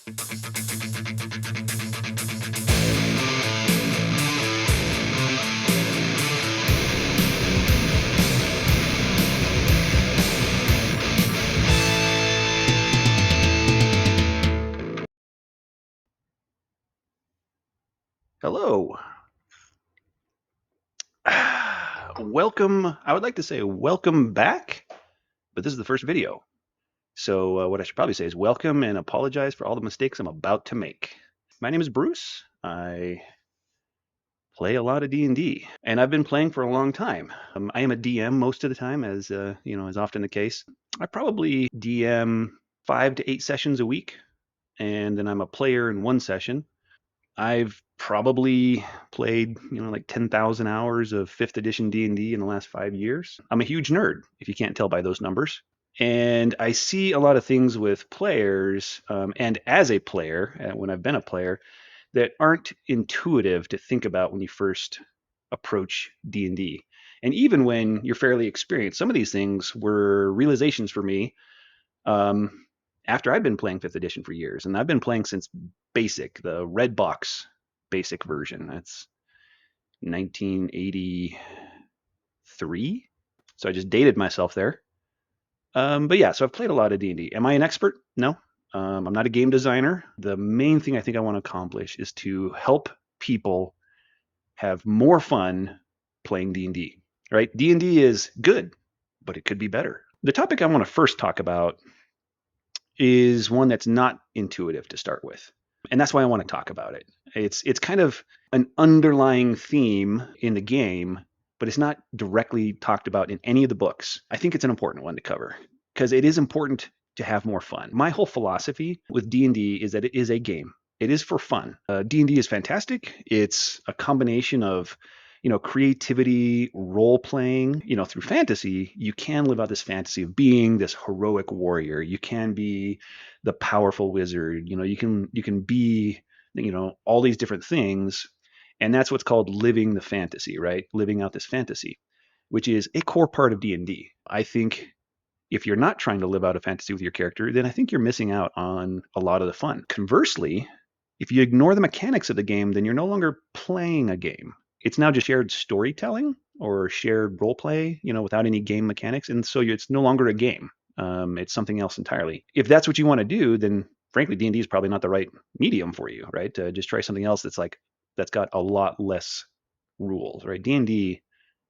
Hello. Welcome. I would like to say welcome back, but this is the first video. So what I should probably say is welcome and apologize for all the mistakes I'm about to make. My name is Bruce. I play a lot of D&D, and I've been playing for a long time. I am a DM most of the time, as is often the case. I probably DM 5 to 8 sessions a week, and then I'm a player in one session. I've probably played, like 10,000 hours of 5th edition D&D in the last 5 years. I'm a huge nerd, if you can't tell by those numbers. And I see a lot of things with players, and as a player, when I've been a player, that aren't intuitive to think about when you first approach D&D. And even when you're fairly experienced, some of these things were realizations for me um, after I've been playing 5th edition for years. And I've been playing since basic, the red box basic version. That's 1983. So I just dated myself there. But yeah, so I've played a lot of D&D. Am I an expert? No. I'm not a game designer. The main thing I think I want to accomplish is to help people have more fun playing D&D. Right? D&D is good, but it could be better. The topic I want to first talk about is one that's not intuitive to start with. And that's why I want to talk about it. It's kind of an underlying theme in the game, but it's not directly talked about in any of the books. I think it's an important one to cover because it is important to have more fun. My whole philosophy with D&D is that it is a game. It is for fun. D&D is fantastic. It's a combination of creativity, role playing. Through fantasy, you can live out this fantasy of being this heroic warrior. You can be the powerful wizard. You can be, all these different things. And that's what's called living the fantasy, right? Living out this fantasy, which is a core part of D&D. I think if you're not trying to live out a fantasy with your character, then I think you're missing out on a lot of the fun. Conversely, if you ignore the mechanics of the game, then you're no longer playing a game. It's now just shared storytelling or shared role play, without any game mechanics. And so it's no longer a game. It's something else entirely. If that's what you want to do, then frankly, D&D is probably not the right medium for you, right? Just try something else that's got a lot less rules, right? D&D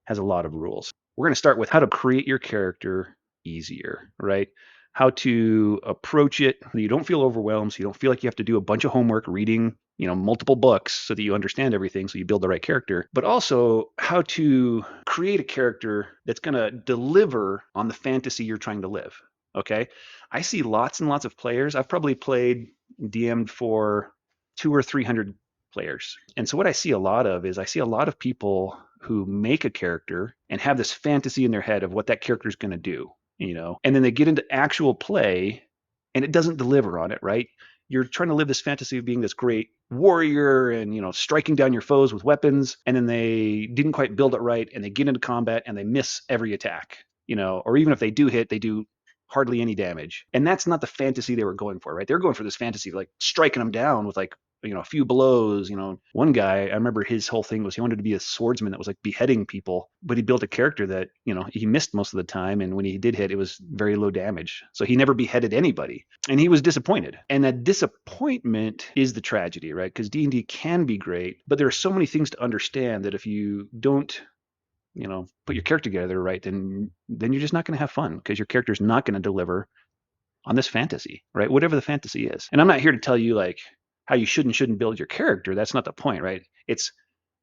has a lot of rules. We're going to start with how to create your character easier, right? How to approach it so you don't feel overwhelmed, so you don't feel like you have to do a bunch of homework reading, multiple books so that you understand everything, so you build the right character, but also how to create a character that's going to deliver on the fantasy you're trying to live. Okay. I see lots and lots of players. I've probably played DM'd for 200 or 300 players. And so what I see a lot of is I see a lot of people who make a character and have this fantasy in their head of what that character is going to do, and then they get into actual play and it doesn't deliver on it, right? You're trying to live this fantasy of being this great warrior and, striking down your foes with weapons. And then they didn't quite build it right. And they get into combat and they miss every attack, or even if they do hit, they do hardly any damage. And that's not the fantasy they were going for, right? They're going for this fantasy of like striking them down with like a few blows. One guy, I remember his whole thing was he wanted to be a swordsman that was like beheading people, but he built a character that he missed most of the time, and when he did hit, it was very low damage, so he never beheaded anybody, and he was disappointed. And that disappointment is the tragedy, right? Because D&D can be great, but there are so many things to understand that if you don't put your character together right, then you're just not going to have fun because your character's not going to deliver on this fantasy, right? Whatever the fantasy is. And I'm not here to tell you like how you should and shouldn't build your character. That's not the point, right? It's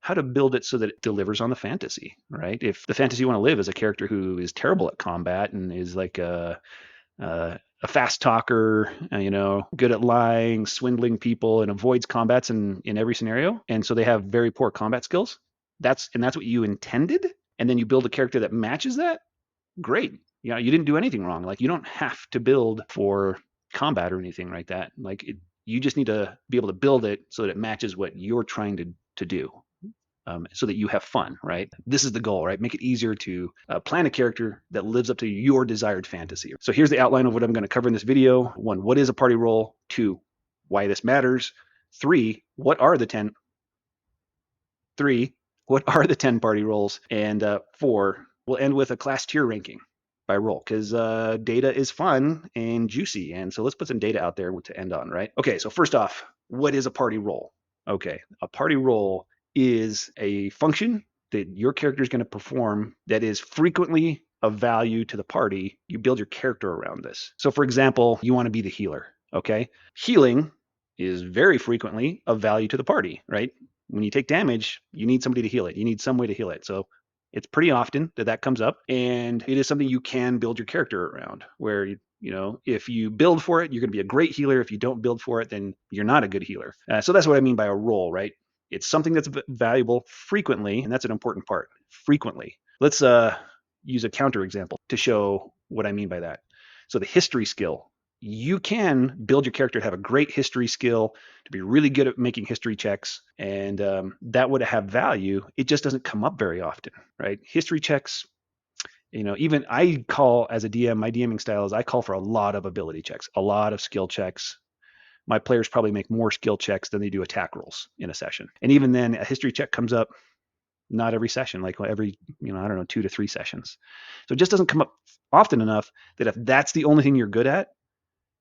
how to build it so that it delivers on the fantasy, right? If the fantasy you want to live is a character who is terrible at combat and is like a fast talker, good at lying, swindling people, and avoids combats in every scenario, and so they have very poor combat skills. That's what you intended, and then you build a character that matches that. Great. You didn't do anything wrong. Like, you don't have to build for combat or anything like that. Like, you just need to be able to build it so that it matches what you're trying to do. So that you have fun, right? This is the goal, right? Make it easier to plan a character that lives up to your desired fantasy. So here's the outline of what I'm going to cover in this video. 1, what is a party role? 2, why this matters. 3, what are the 10 party roles? And 4, we'll end with a class tier ranking by role, because data is fun and juicy. And so let's put some data out there to end on, right? Okay, so first off, what is a party role? Okay, a party role is a function that your character is going to perform that is frequently of value to the party. You build your character around this. So for example, you want to be the healer, okay? Healing is very frequently of value to the party, right? When you take damage, you need somebody to heal it. You need some way to heal it. So it's pretty often that comes up, and it is something you can build your character around, where if you build for it, you're going to be a great healer. If you don't build for it, then you're not a good healer. So that's what I mean by a role, right? It's something that's valuable frequently, and that's an important part. Frequently. Let's use a counter example to show what I mean by that. So the history skill. You can build your character to have a great history skill, to be really good at making history checks, and that would have value. It just doesn't come up very often, right? History checks, even I call, as a DM, my DMing style is I call for a lot of ability checks, a lot of skill checks. My players probably make more skill checks than they do attack rolls in a session. And even then, a history check comes up not every session, like every, I don't know, 2 to 3 sessions. So it just doesn't come up often enough that if that's the only thing you're good at,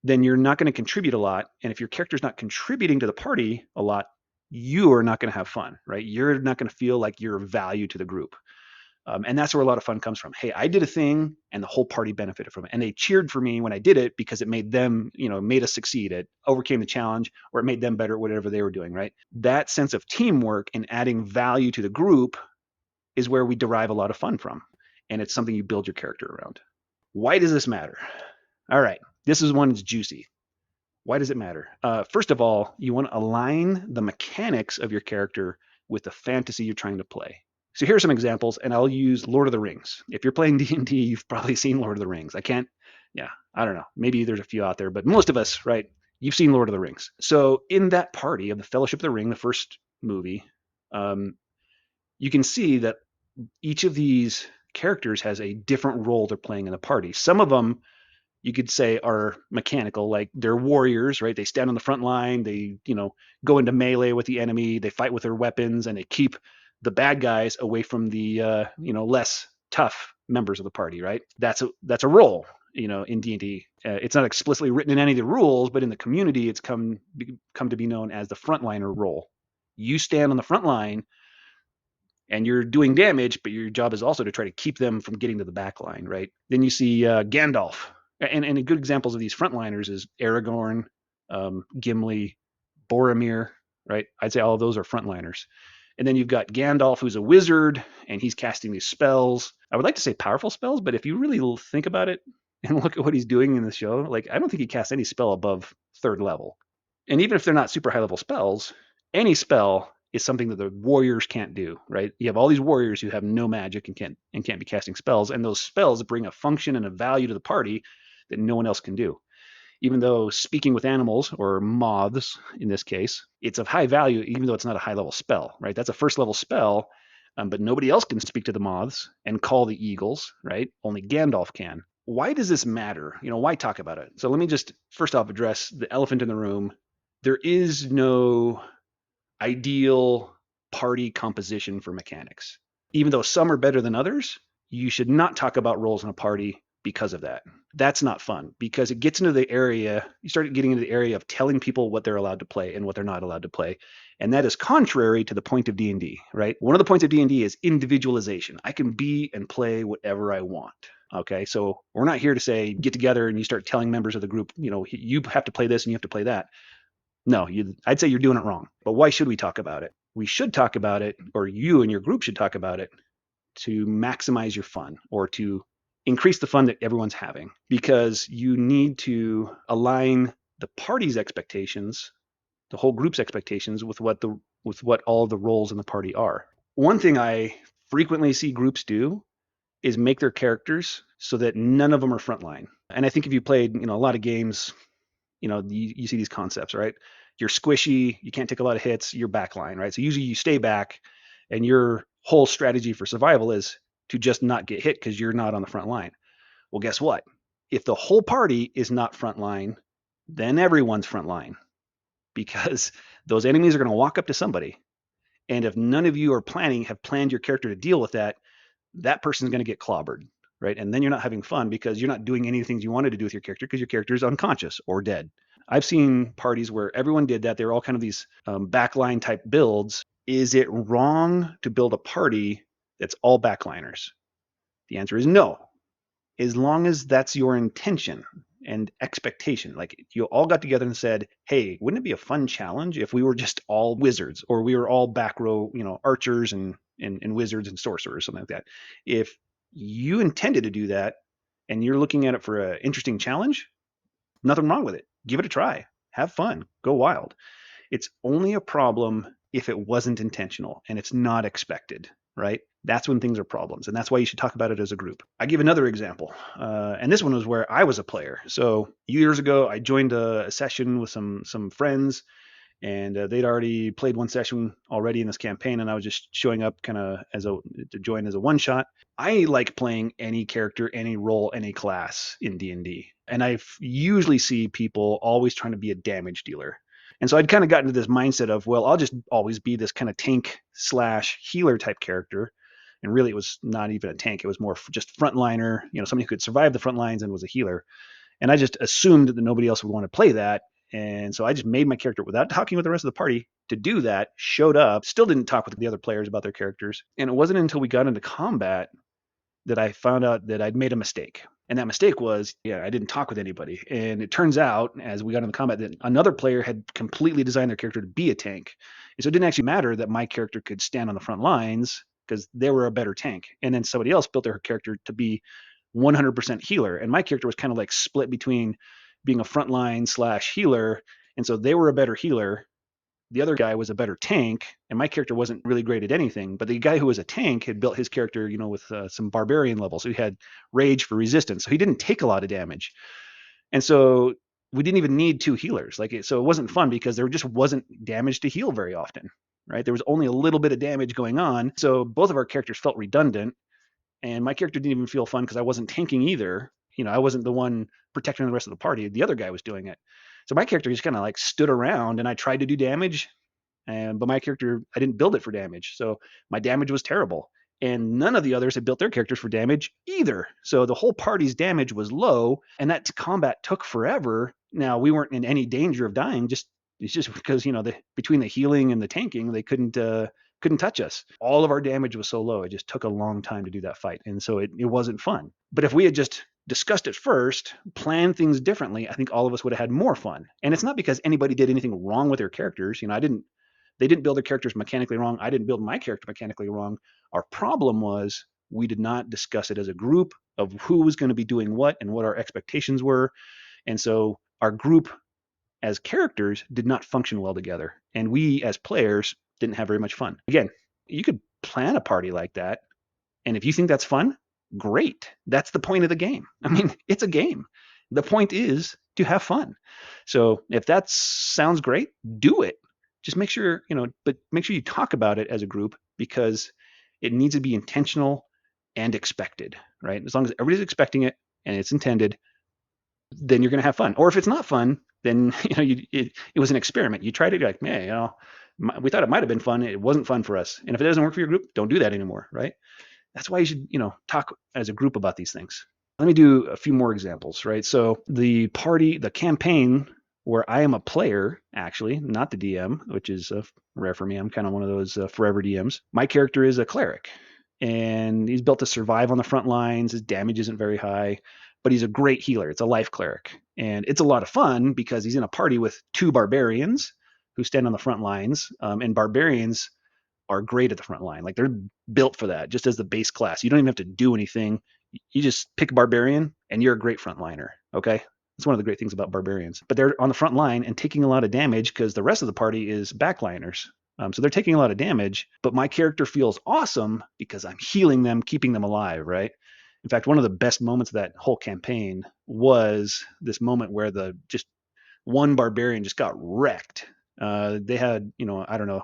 then you're not going to contribute a lot. And if your character's not contributing to the party a lot, you are not going to have fun, right? You're not going to feel like you're of value to the group. And that's where a lot of fun comes from. Hey, I did a thing and the whole party benefited from it. And they cheered for me when I did it because it made them, made us succeed. It overcame the challenge, or it made them better at whatever they were doing, right? That sense of teamwork and adding value to the group is where we derive a lot of fun from. And it's something you build your character around. Why does this matter? All right, this is one that's juicy. Why does it matter? First of all, you want to align the mechanics of your character with the fantasy you're trying to play. So here are some examples, and I'll use Lord of the Rings. If you're playing D&D, you've probably seen Lord of the Rings. I don't know. Maybe there's a few out there, but most of us, right, you've seen Lord of the Rings. So in that party of the Fellowship of the Ring, the first movie, you can see that each of these characters has a different role they're playing in the party. Some of them you could say are mechanical, like they're warriors, right? They stand on the front line, they, go into melee with the enemy, they fight with their weapons, and they keep the bad guys away from the, less tough members of the party, right? That's a role, in D&D. It's not explicitly written in any of the rules, but in the community, it's come to be known as the frontliner role. You stand on the front line, and you're doing damage, but your job is also to try to keep them from getting to the back line, right? Then you see Gandalf. And good examples of these frontliners is Aragorn, Gimli, Boromir, right? I'd say all of those are frontliners. And then you've got Gandalf, who's a wizard, and he's casting these spells. I would like to say powerful spells, but if you really think about it and look at what he's doing in the show, like I don't think he casts any spell above 3rd level. And even if they're not super high level spells, any spell is something that the warriors can't do, right? You have all these warriors who have no magic and can't be casting spells, and those spells bring a function and a value to the party that no one else can do. Even though speaking with animals, or moths in this case, it's of high value, even though it's not a high level spell, right? That's a 1st level spell, but nobody else can speak to the moths and call the eagles, right? Only Gandalf can. Why does this matter? Why talk about it? So let me just first off address the elephant in the room. There is no ideal party composition for mechanics. Even though some are better than others, you should not talk about roles in a party because of that. That's not fun, because it gets into the area, you start getting into the area of telling people what they're allowed to play and what they're not allowed to play. And that is contrary to the point of D&D, right? One of the points of D&D is individualization. I can be and play whatever I want. Okay, so we're not here to say get together and you start telling members of the group, you have to play this and you have to play that. No, I'd say you're doing it wrong. But why should we talk about it? We should talk about it, or you and your group should talk about it, to maximize your fun, or to increase the fun that everyone's having, because you need to align the party's expectations, the whole group's expectations, with what all the roles in the party are. One thing I frequently see groups do is make their characters so that none of them are frontline. And I think if you played, a lot of games, you see these concepts, right? You're squishy, you can't take a lot of hits, you're backline, right? So usually you stay back, and your whole strategy for survival is to just not get hit because you're not on the front line. Well, guess what? If the whole party is not front line, then everyone's front line. because those enemies are going to walk up to somebody. And if none of you have planned your character to deal with that, that person's going to get clobbered, right? And then you're not having fun because you're not doing any of the things you wanted to do with your character because your character is unconscious or dead. I've seen parties where everyone did that. They were all kind of these backline type builds. Is it wrong to build a party that's all backliners? The answer is no, as long as that's your intention and expectation. Like you all got together and said, hey, wouldn't it be a fun challenge if we were just all wizards, or we were all back row, archers and wizards and sorcerers, something like that. If you intended to do that and you're looking at it for an interesting challenge, nothing wrong with it. Give it a try. Have fun. Go wild. It's only a problem if it wasn't intentional and it's not expected, right? That's when things are problems. And that's why you should talk about it as a group. I give another example. And this one was where I was a player. So years ago, I joined a session with some friends, and they'd already played one session already in this campaign, and I was just showing up kind of to join as a one shot. I like playing any character, any role, any class in D&D, and I usually see people always trying to be a damage dealer. And so I'd kind of gotten into this mindset of, well, I'll just always be this kind of tank slash healer type character. And really, it was not even a tank; it was more just frontliner, somebody who could survive the front lines and was a healer. And I just assumed that nobody else would want to play that. And so I just made my character without talking with the rest of the party to do that, showed up, still didn't talk with the other players about their characters. And it wasn't until we got into combat that I found out that I'd made a mistake. And that mistake was, I didn't talk with anybody. And it turns out, as we got into combat, that another player had completely designed their character to be a tank. And so it didn't actually matter that my character could stand on the front lines because they were a better tank. And then somebody else built their character to be 100% healer. And my character was kind of like split between being a frontline slash healer. And so they were a better healer. The other guy was a better tank, and my character wasn't really great at anything. But the guy who was a tank had built his character, with some barbarian levels. So he had rage for resistance. So he didn't take a lot of damage. And so we didn't even need two healers. So it wasn't fun because there just wasn't damage to heal very often, right? There was only a little bit of damage going on. So both of our characters felt redundant. And my character didn't even feel fun because I wasn't tanking either. I wasn't the one protecting the rest of the party. The other guy was doing it. So my character just kind of like stood around, and I tried to do damage. But my character, I didn't build it for damage. So my damage was terrible. And none of the others had built their characters for damage either. So the whole party's damage was low, and that combat took forever. Now, we weren't in any danger of dying. It's just because, between the healing and the tanking, they couldn't touch us. All of our damage was so low. It just took a long time to do that fight. And so it wasn't fun. But if we had just discussed it first, planned things differently, I think all of us would have had more fun. And it's not because anybody did anything wrong with their characters. They didn't build their characters mechanically wrong. I didn't build my character mechanically wrong. Our problem was we did not discuss it as a group of who was going to be doing what and what our expectations were. And so our group as characters did not function well together. And we as players didn't have very much fun. Again, you could plan a party like that. And if you think that's fun, great. That's the point of the game. I mean, it's a game. The point is to have fun. So if that sounds great, do it. Just make sure, but make sure you talk about it as a group, because it needs to be intentional and expected, right? As long as everybody's expecting it and it's intended, then you're going to have fun. Or if it's not fun, then it was an experiment. You tried it, you're like, man, we thought it might have been fun. It wasn't fun for us. And if it doesn't work for your group, don't do that anymore, right? That's why you should, talk as a group about these things. Let me do a few more examples, right? So the campaign where I am a player, actually, not the DM, which is rare for me. I'm kind of one of those forever DMs. My character is a cleric, and he's built to survive on the front lines. His damage isn't very high, but he's a great healer. It's a life cleric. And it's a lot of fun because he's in a party with two barbarians who stand on the front lines, and barbarians are great at the front line. Like, they're built for that, just as the base class. You don't even have to do anything. You just pick a barbarian and you're a great frontliner. Okay. That's one of the great things about barbarians. But they're on the front line and taking a lot of damage because the rest of the party is backliners. So they're taking a lot of damage, but my character feels awesome because I'm healing them, keeping them alive, right? In fact, one of the best moments of that whole campaign was this moment where just one barbarian just got wrecked. They had, I don't know,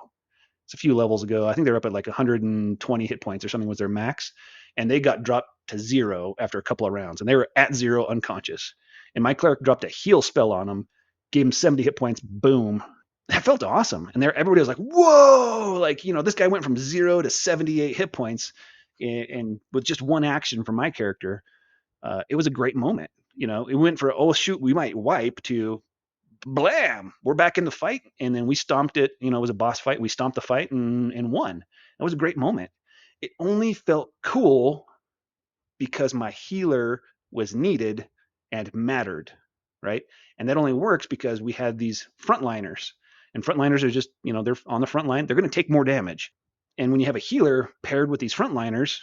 it's a few levels ago. I think they were up at like 120 hit points or something was their max. And they got dropped to 0 after a couple of rounds. And they were at 0 unconscious. And my cleric dropped a heal spell on them, gave him 70 hit points, boom. that felt awesome. And there, everybody was like, whoa, like, this guy went from 0 to 78 hit points and with just one action from my character. It was a great moment. It went for, oh, shoot, we might wipe to blam, we're back in the fight. And then we stomped it. It was a boss fight. We stomped the fight and won. That was a great moment. It only felt cool because my healer was needed and mattered, right? And that only works because we had these frontliners. And frontliners are just, they're on the front line. They're going to take more damage. And when you have a healer paired with these frontliners,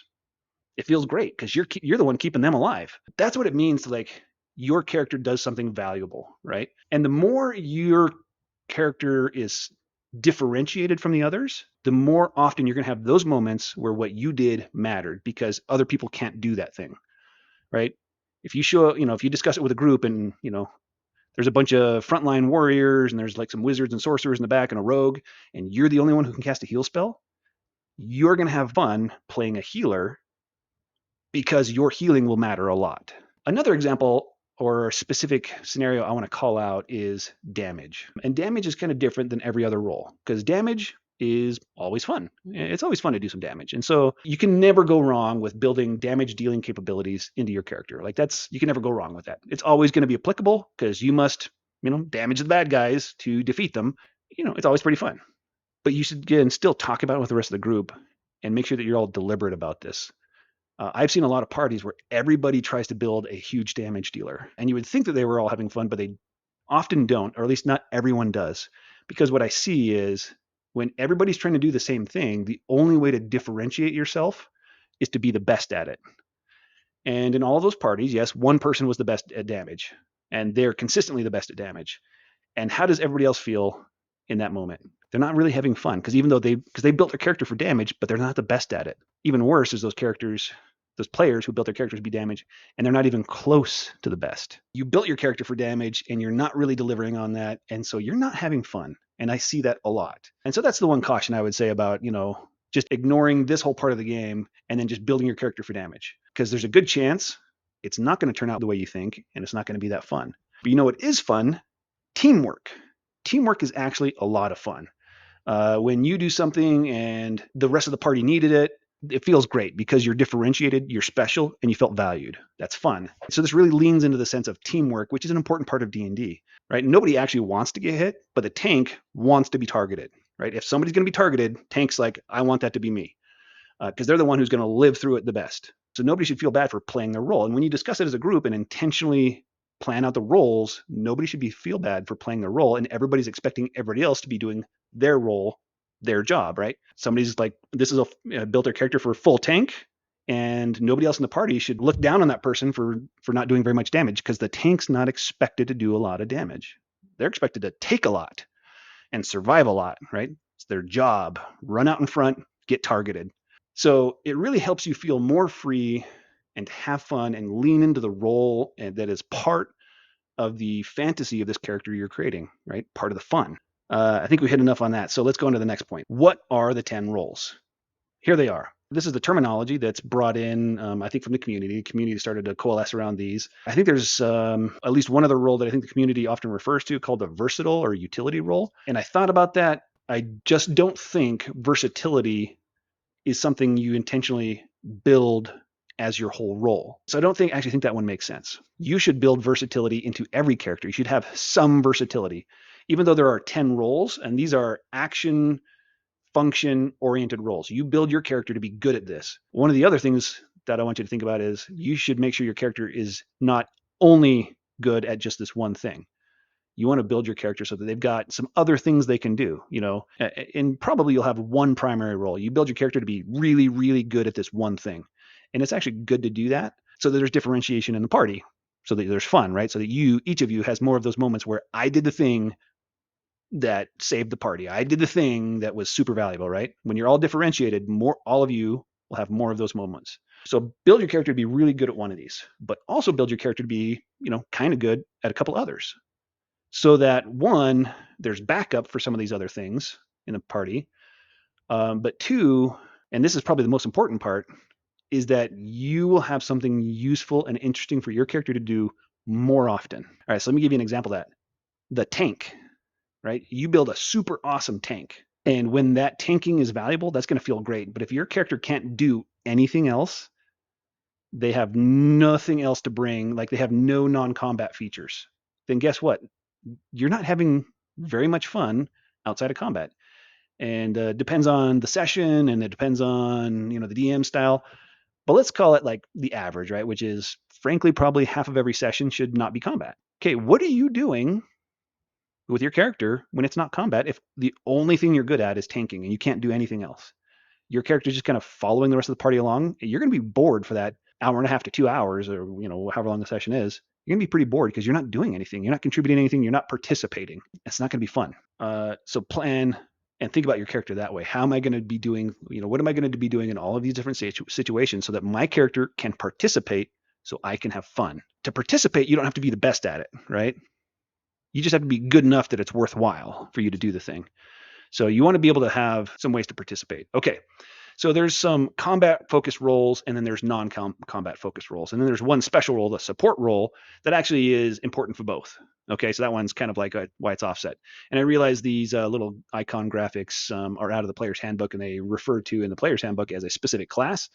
it feels great because you're the one keeping them alive. That's what it means to like your character does something valuable, right? And the more your character is differentiated from the others, the more often you're going to have those moments where what you did mattered because other people can't do that thing, right? If you show, if you discuss it with a group and, there's a bunch of frontline warriors and there's like some wizards and sorcerers in the back and a rogue, and you're the only one who can cast a heal spell, you're going to have fun playing a healer because your healing will matter a lot. Another example or specific scenario I want to call out is damage. And damage is kind of different than every other role because damage is always fun. It's always fun to do some damage. And so you can never go wrong with building damage dealing capabilities into your character. Like you can never go wrong with that. It's always going to be applicable because you must, damage the bad guys to defeat them. It's always pretty fun. But you should, again, still talk about it with the rest of the group and make sure that you're all deliberate about this. I've seen a lot of parties where everybody tries to build a huge damage dealer, and you would think that they were all having fun, but they often don't, or at least not everyone does. Because what I see is when everybody's trying to do the same thing, the only way to differentiate yourself is to be the best at it. And in all of those parties, yes, one person was the best at damage, and they're consistently the best at damage. And how does everybody else feel in that moment? They're not really having fun because they built their character for damage, but they're not the best at it. Even worse is those players who built their characters to be damage, and they're not even close to the best. You built your character for damage, and you're not really delivering on that, and so you're not having fun. And I see that a lot. And so that's the one caution I would say about, just ignoring this whole part of the game and then just building your character for damage. Because there's a good chance it's not going to turn out the way you think, and it's not going to be that fun. But what is fun? Teamwork. Teamwork is actually a lot of fun. When you do something and the rest of the party needed it, it feels great because you're differentiated, you're special, and you felt valued. That's fun. So this really leans into the sense of teamwork, which is an important part of D&D, right? Nobody actually wants to get hit, but the tank wants to be targeted, right? If somebody's going to be targeted, tank's like, I want that to be me, because they're the one who's going to live through it the best. So nobody should feel bad for playing their role. And when you discuss it as a group and intentionally plan out the roles, nobody should feel bad for playing their role, and everybody's expecting everybody else to be doing their role, their job, right? Somebody's like, this is built their character for full tank, and nobody else in the party should look down on that person for not doing very much damage because the tank's not expected to do a lot of damage. They're expected to take a lot and survive a lot, right? It's their job. Run out in front, get targeted. So it really helps you feel more free and have fun and lean into the role that is part of the fantasy of this character you're creating, right? Part of the fun. I think we hit enough on that. So let's go into the next point. What are the 10 roles? Here they are. This is the terminology that's brought in, I think, from the community. The community started to coalesce around these. I think there's at least one other role that I think the community often refers to called the versatile or utility role. And I thought about that. I just don't think versatility is something you intentionally build as your whole role. So I don't actually think that one makes sense. You should build versatility into every character. You should have some versatility. Even though there are 10 roles, and these are action, function-oriented roles. You build your character to be good at this. One of the other things that I want you to think about is you should make sure your character is not only good at just this one thing. You want to build your character so that they've got some other things they can do, and probably you'll have one primary role. You build your character to be really, really good at this one thing. And it's actually good to do that so that there's differentiation in the party, so that there's fun, right? So that each of you has more of those moments where I did the thing that saved the party. I did the thing that was super valuable, right? When you're all differentiated, all of you will have more of those moments. So build your character to be really good at one of these, but also build your character to be, kind of good at a couple others. So that one, there's backup for some of these other things in the party. But two, and this is probably the most important part, is that you will have something useful and interesting for your character to do more often. All right, so let me give you an example of that. The tank. right? You build a super awesome tank. And when that tanking is valuable, that's going to feel great. But if your character can't do anything else, they have nothing else to bring, like they have no non-combat features, then guess what? You're not having very much fun outside of combat. And depends on the session, and it depends on the DM style. But let's call it like the average, right? Which is frankly probably half of every session should not be combat. Okay, what are you doing with your character when it's not combat if the only thing you're good at is tanking and you can't do anything else? Your character's just kind of following the rest of the party along. You're going to be bored for that hour and a half to 2 hours, or however long the session is. You're going to be pretty bored because you're not doing anything. You're not contributing anything. You're not participating. It's not going to be fun. So plan and think about your character that way. How am I going to be doing, what am I going to be doing in all of these different situations so that my character can participate so I can have fun? To participate, you don't have to be the best at it, right? You just have to be good enough that it's worthwhile for you to do the thing. So you want to be able to have some ways to participate. Okay. So there's some combat focused roles, and then there's non-combat focused roles. And then there's one special role, the support role, that actually is important for both. Okay, so that one's kind of like why it's offset. And I realize these little icon graphics are out of the player's handbook, and they refer to in the player's handbook as a specific class.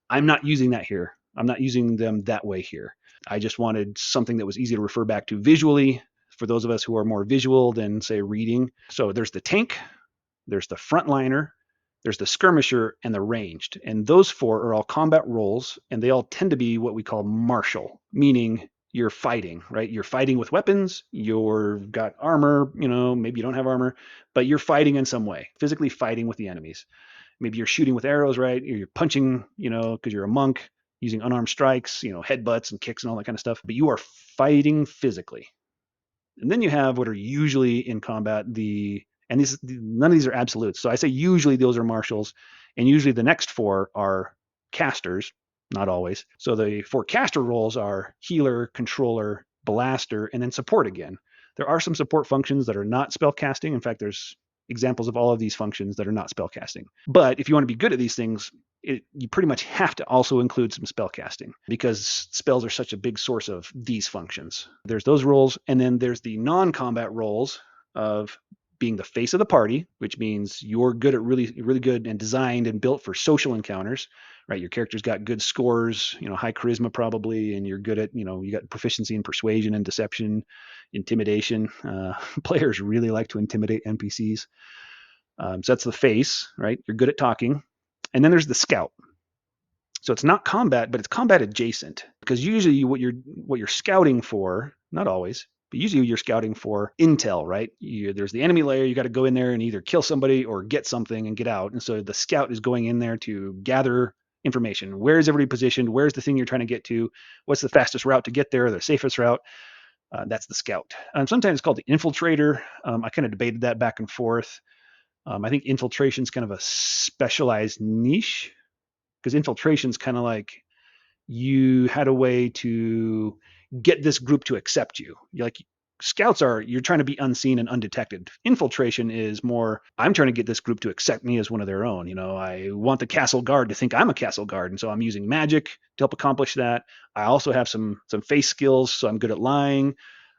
I'm not using that here. I'm not using them that way here. I just wanted something that was easy to refer back to visually for those of us who are more visual than, say, reading. So there's the tank, there's the frontliner, there's the skirmisher, and the ranged. And those four are all combat roles, and they all tend to be what we call martial, meaning you're fighting, right? You're fighting with weapons, you've got armor, maybe you don't have armor, but you're fighting in some way, physically fighting with the enemies. Maybe you're shooting with arrows, right? You're punching, because you're a monk, using unarmed strikes, headbutts and kicks and all that kind of stuff, but you are fighting physically. And then you have what are usually in combat and none of these are absolutes. So I say usually those are martials, and usually the next four are casters, not always. So the four caster roles are healer, controller, blaster, and then support again. There are some support functions that are not spell casting. In fact, there's examples of all of these functions that are not spell casting. But if you want to be good at these things, you pretty much have to also include some spell casting, because spells are such a big source of these functions. There's those roles, and then there's the non-combat roles of being the face of the party, which means you're good at really, really good and designed and built for social encounters, right? Your character's got good scores, high charisma probably, and you're good at, you got proficiency in persuasion and deception, intimidation. Players really like to intimidate NPCs. So that's the face, right? You're good at talking. And then there's the scout. So it's not combat, but it's combat adjacent, because usually what you're scouting for, not always, but usually you're scouting for intel, right? There's the enemy layer. You got to go in there and either kill somebody or get something and get out. And so the scout is going in there to gather information. Where is everybody positioned? Where's the thing you're trying to get to? What's the fastest route to get there? The safest route? That's the scout. Sometimes it's called the infiltrator. I kind of debated that back and forth. I think infiltration is kind of a specialized niche, because infiltration is kind of like you had a way to get this group to accept you. Like scouts you're trying to be unseen and undetected. Infiltration is more, I'm trying to get this group to accept me as one of their own. I want the castle guard to think I'm a castle guard, and so I'm using magic to help accomplish that. I also have some face skills, so I'm good at lying.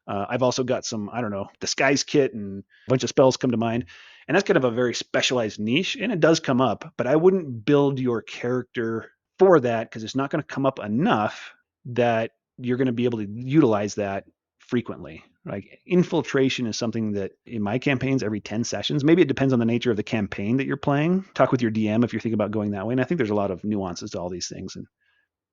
I've also got some, I don't know, disguise kit, and a bunch of spells come to mind. And that's kind of a very specialized niche, and it does come up, but I wouldn't build your character for that, because it's not going to come up enough that you're going to be able to utilize that frequently. Like infiltration is something that in my campaigns, every 10 sessions, maybe it depends on the nature of the campaign that you're playing. Talk with your DM if you're thinking about going that way. And I think there's a lot of nuances to all these things. And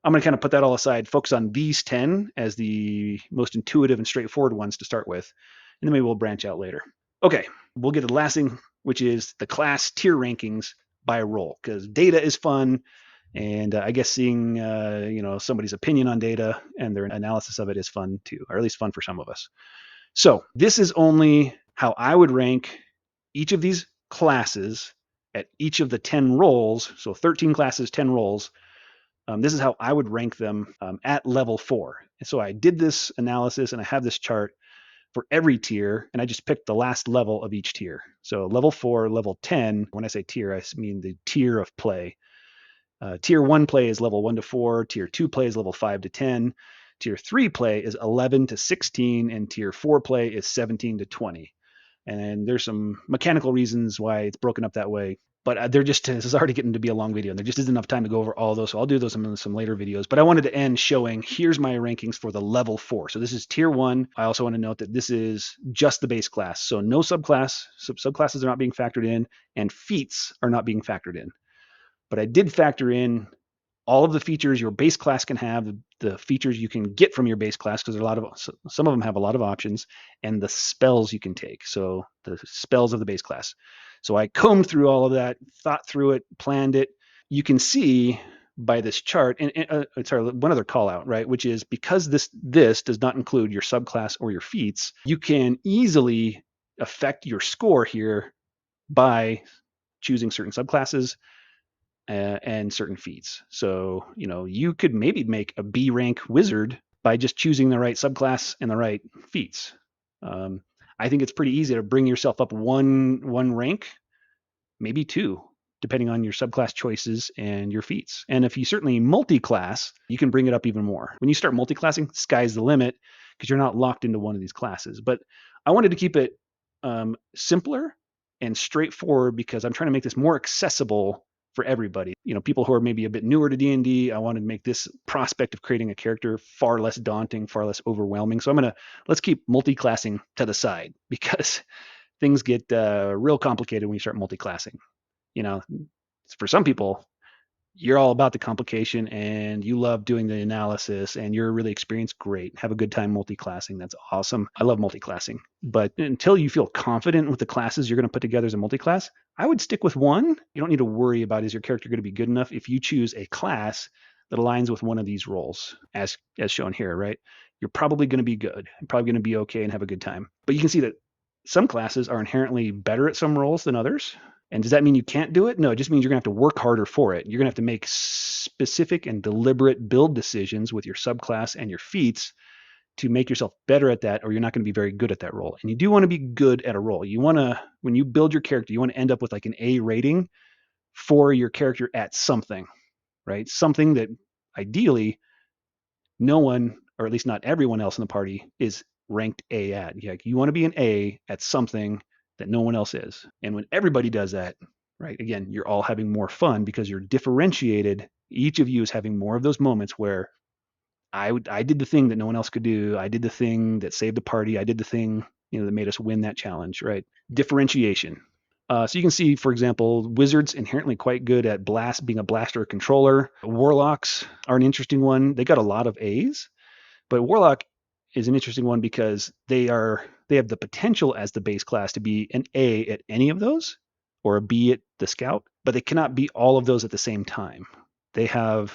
I'm going to kind of put that all aside, focus on these 10 as the most intuitive and straightforward ones to start with, and then maybe we'll branch out later. Okay, we'll get to the last thing, which is the class tier rankings by role, because data is fun, and I guess seeing somebody's opinion on data and their analysis of it is fun too, or at least fun for some of us. So this is only how I would rank each of these classes at each of the 10 roles. So 13 classes, 10 roles. This is how I would rank them at level 4. And so I did this analysis, and I have this chart for every tier, and I just picked the last level of each tier. So level 4, level 10, when I say tier, I mean the tier of play. Tier 1 play is level 1 to 4, tier 2 play is level 5 to 10, tier 3 play is 11 to 16, and tier 4 play is 17 to 20. And there's some mechanical reasons why it's broken up that way. But this is already getting to be a long video, and there just isn't enough time to go over all those. So I'll do those in some later videos. But I wanted to end showing here's my rankings for the level 4. So this is tier 1. I also want to note that this is just the base class. So no subclass, subclasses are not being factored in, and feats are not being factored in. But I did factor in all of the features your base class can have, the features you can get from your base class, because some of them have a lot of options, and the spells you can take. So the spells of the base class. So I combed through all of that, thought through it, planned it. You can see by this chart, and sorry, one other call out, right? Which is because this does not include your subclass or your feats, you can easily affect your score here by choosing certain subclasses and certain feats. So, you could maybe make a B rank wizard by just choosing the right subclass and the right feats. I think it's pretty easy to bring yourself up one rank, maybe 2, depending on your subclass choices and your feats. And if you certainly multi-class, you can bring it up even more. When you start multi-classing, sky's the limit because you're not locked into one of these classes. But I wanted to keep it simpler and straightforward because I'm trying to make this more accessible for everybody. People who are maybe a bit newer to D&D, I wanted to make this prospect of creating a character far less daunting, far less overwhelming. So let's keep multi-classing to the side because things get real complicated when you start multi-classing. For some people, you're all about the complication and you love doing the analysis and you're really experienced. Great. Have a good time multi-classing. That's awesome. I love multi-classing. But until you feel confident with the classes you're going to put together as a multi-class, I would stick with one. You don't need to worry about is your character going to be good enough if you choose a class that aligns with one of these roles as shown here, right? You're probably going to be good. You're probably going to be okay and have a good time. But you can see that some classes are inherently better at some roles than others. And does that mean you can't do it? No, it just means you're going to have to work harder for it. You're going to have to make specific and deliberate build decisions with your subclass and your feats to make yourself better at that, or you're not going to be very good at that role. And you do want to be good at a role. When you build your character, you want to end up with like an A rating for your character at something, right? Something that ideally no one, or at least not everyone else in the party, is ranked A at. You want to be an A at something that no one else is. And when everybody does that, right, again, you're all having more fun because you're differentiated. Each of you is having more of those moments where I did the thing that no one else could do. I did the thing that saved the party. I did the thing that made us win that challenge, right? Differentiation. So you can see, for example, wizards inherently quite good at being a blaster controller. Warlocks are an interesting one. They got a lot of A's, but warlock is an interesting one because they have the potential as the base class to be an A at any of those or a B at the scout, but they cannot be all of those at the same time. The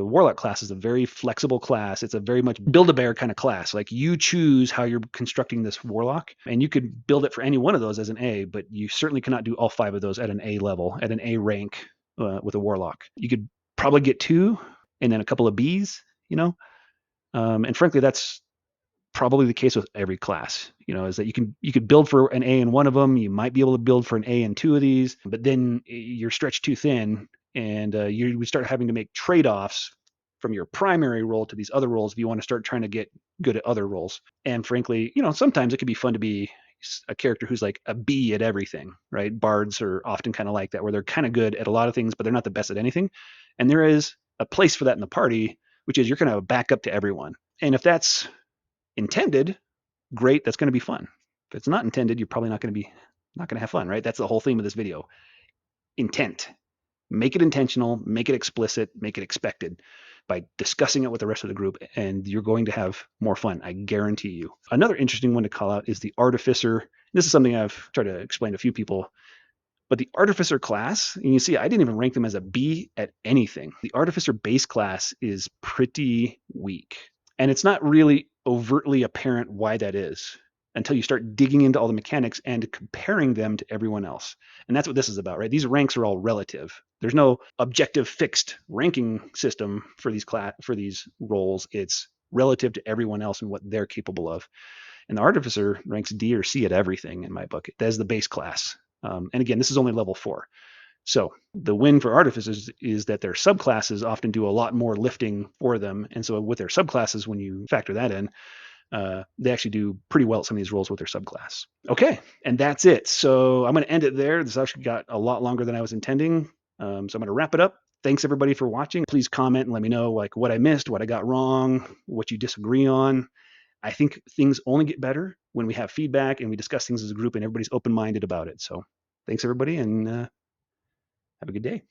warlock class is a very flexible class. It's a very much build-a-bear kind of class. Like you choose how you're constructing this warlock, and you could build it for any one of those as an A, but you certainly cannot do all 5 of those at an A level, at an A rank with a warlock. You could probably get 2 and then a couple of Bs, and frankly, that's probably the case with every class, is that you could build for an A in one of them. You might be able to build for an A in 2 of these, but then you're stretched too thin and you would start having to make trade-offs from your primary role to these other roles if you want to start trying to get good at other roles. And frankly, sometimes it could be fun to be a character who's like a B at everything, right? Bards are often kind of like that, where they're kind of good at a lot of things, but they're not the best at anything. And there is a place for that in the party, which is you're going to back up to everyone. And if that's intended, great, that's going to be fun. If it's not intended, you're probably not going to have fun, right? That's the whole theme of this video. Intent. Make it intentional, make it explicit, make it expected by discussing it with the rest of the group, and you're going to have more fun, I guarantee you. Another interesting one to call out is the Artificer. This is something I've tried to explain to a few people, but the Artificer class, and you see, I didn't even rank them as a B at anything. The Artificer base class is pretty weak, and it's not really overtly apparent why that is until you start digging into all the mechanics and comparing them to everyone else. And that's what this is about, right? These ranks are all relative. There's no objective fixed ranking system for these roles. It's relative to everyone else and what they're capable of. And the Artificer ranks D or C at everything in my book. That is the base class. And again, this is only level 4. So the win for Artificers is that their subclasses often do a lot more lifting for them. And so with their subclasses, when you factor that in, they actually do pretty well at some of these roles with their subclass. Okay, and that's it. So I'm going to end it there. This actually got a lot longer than I was intending. So I'm going to wrap it up. Thanks everybody for watching. Please comment and let me know like what I missed, what I got wrong, what you disagree on. I think things only get better when we have feedback and we discuss things as a group and everybody's open-minded about it. So thanks everybody, and have a good day.